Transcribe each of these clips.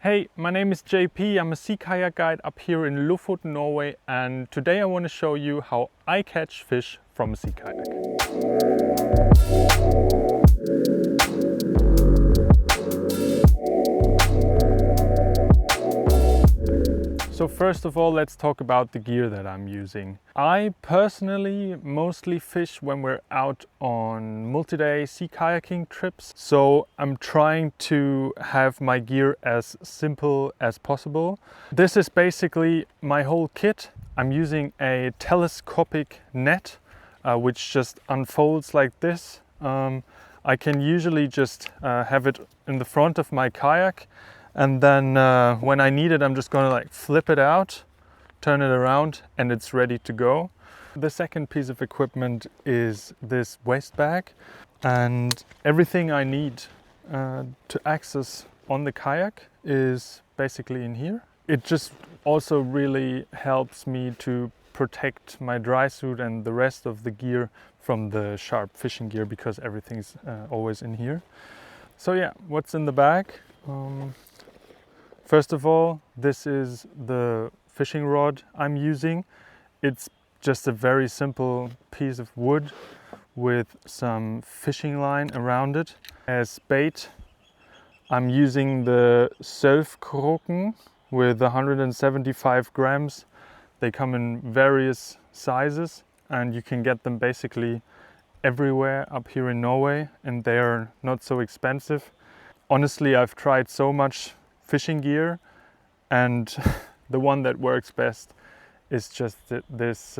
Hey, my name is JP. I'm a sea kayak guide up here in Lofoten, Norway, and today I want to show you how I catch fish from a sea kayak. So first of all, let's talk about the gear that I'm using. I personally mostly fish when we're out on multi-day sea kayaking trips. So I'm trying to have my gear as simple as possible. This is basically my whole kit. I'm using a telescopic net, which just unfolds like this. I can usually just have it in the front of my kayak. And then when I need it, I'm just gonna like flip it out, turn it around, and it's ready to go. The second piece of equipment is this waist bag, and everything I need to access on the kayak is basically in here. It just also really helps me to protect my dry suit and the rest of the gear from the sharp fishing gear because everything's always in here. So yeah, what's in the bag? First of all, this is the fishing rod I'm using. It's just a very simple piece of wood with some fishing line around it. As bait, I'm using the Surfkroken with 175 grams. They come in various sizes and you can get them basically everywhere up here in Norway, and they're not so expensive. Honestly, I've tried so much fishing gear, and the one that works best is just this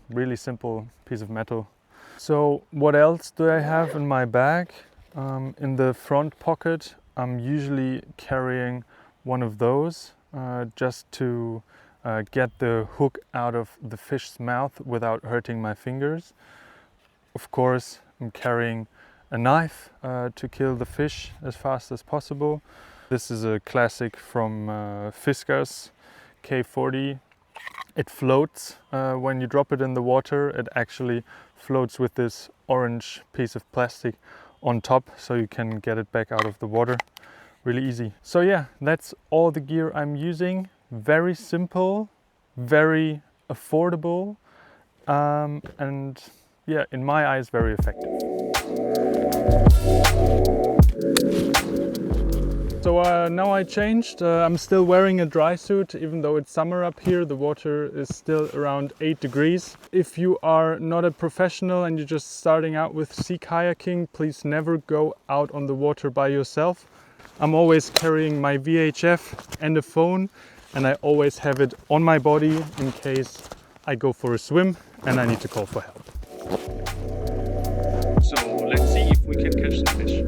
really simple piece of metal. So what else do I have in my bag? In the front pocket, I'm usually carrying one of those just to get the hook out of the fish's mouth without hurting my fingers. Of course, I'm carrying a knife to kill the fish as fast as possible. This is a classic from Fisker's K40. It floats when you drop it in the water. It actually floats with this orange piece of plastic on top, so you can get it back out of the water really easy. So yeah, that's all the gear I'm using. Very simple, very affordable, and yeah, in my eyes, very effective. So now I changed. I'm still wearing a dry suit, even though it's summer up here. The water is still around 8 degrees. If you are not a professional and you're just starting out with sea kayaking, please never go out on the water by yourself. I'm always carrying my VHF and a phone, and I always have it on my body in case I go for a swim and I need to call for help. So let's see if we can catch some fish.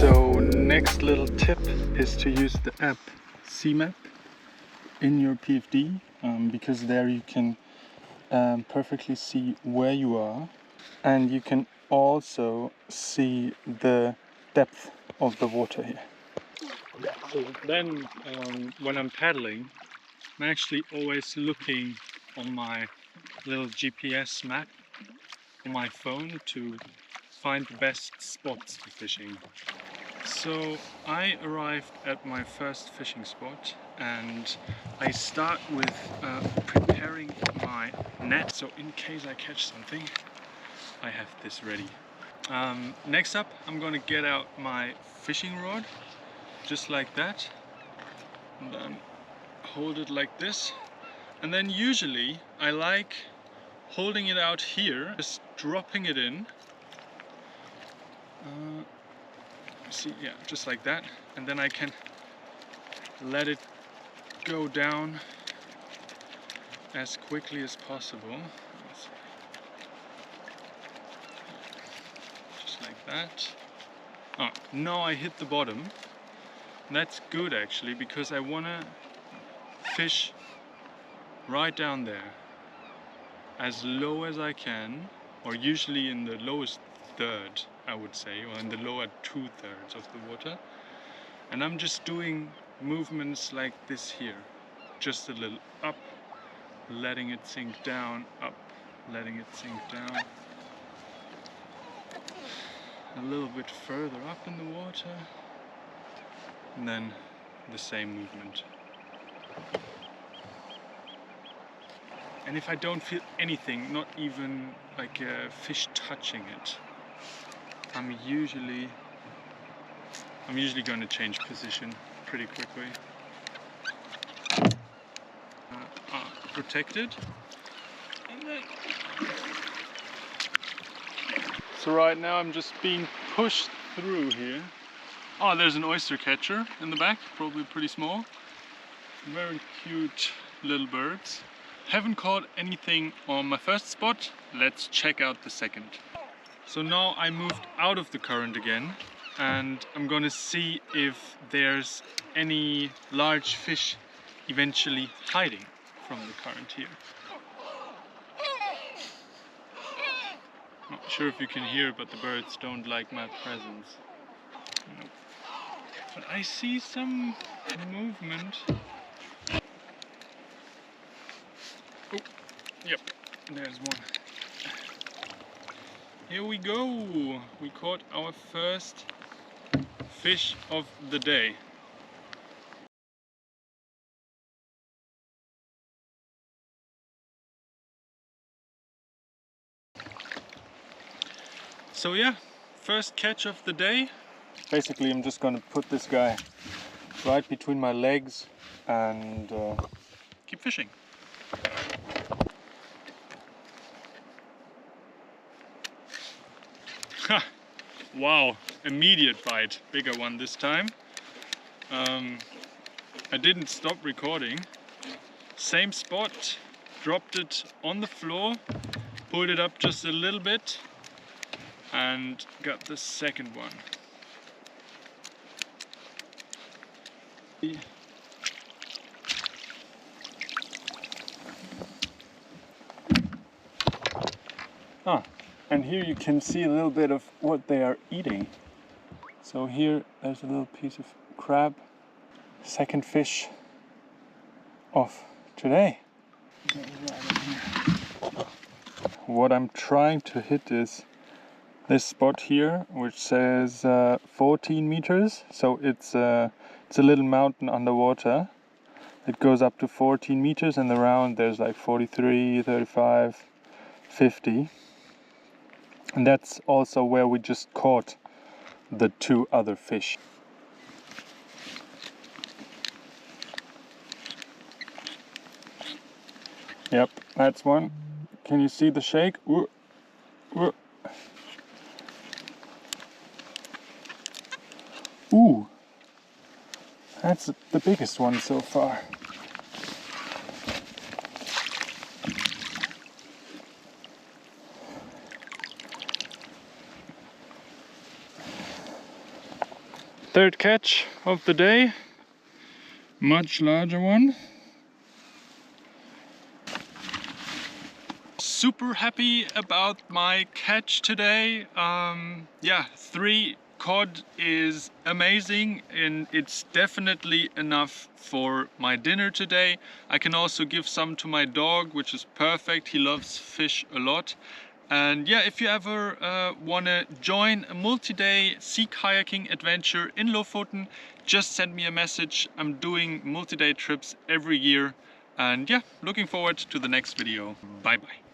So next little tip is to use the app CMAP in your PFD because there you can perfectly see where you are, and you can also see the depth of the water here. So then when I'm paddling, I'm actually always looking on my little GPS map on my phone to find the best spots for fishing. So I arrived at my first fishing spot, and I start with preparing my net, so in case I catch something I have this ready. Next up, I'm going to get out my fishing rod just like that, and then hold it like this, and then usually I like holding it out here, just dropping it in. See, yeah, just like that, and then I can let it go down as quickly as possible. Just like that. Oh, now I hit the bottom. That's good actually, because I want to fish right down there as low as I can, or usually in the lowest third, I would say, or in the lower 2/3 of the water. And I'm just doing movements like this here, just a little up letting it sink down, up, letting it sink down. A little bit further up in the water, and then the same movement. And if I don't feel anything, not even like a fish touching it, I'm usually going to change position pretty quickly. Protected. And then... So right now I'm just being pushed through here. Oh, there's an oyster catcher in the back, probably pretty small. Very cute little birds. Haven't caught anything on my first spot. Let's check out the second. So now I moved out of the current again, and I'm gonna see if there's any large fish eventually hiding from the current here. Not sure if you can hear, but the birds don't like my presence. Nope. But I see some movement. Oh, yep, there's one. Here we go. We caught our first fish of the day. So yeah, first catch of the day. Basically, I'm just gonna put this guy right between my legs and keep fishing. Ha! Wow, immediate bite, bigger one this time. I didn't stop recording. Same spot, dropped it on the floor, pulled it up just a little bit, and got the second one. And here you can see a little bit of what they are eating. So here there's a little piece of crab. Second fish of today. What I'm trying to hit is this spot here, which says 14 meters. So it's a little mountain underwater. It goes up to 14 meters, and around there's like 43, 35, 50. And that's also where we just caught the two other fish. Yep, that's one. Can you see the shake? Ooh. Ooh. Ooh. That's the biggest one so far. Third catch of the day, much larger one. Super happy about my catch today. Yeah, 3 cod is amazing, and it's definitely enough for my dinner today. I can also give some to my dog, which is perfect. He loves fish a lot. And yeah, if you ever want to join a multi-day sea kayaking adventure in Lofoten, just send me a message. I'm doing multi-day trips every year. And yeah, looking forward to the next video. Bye bye.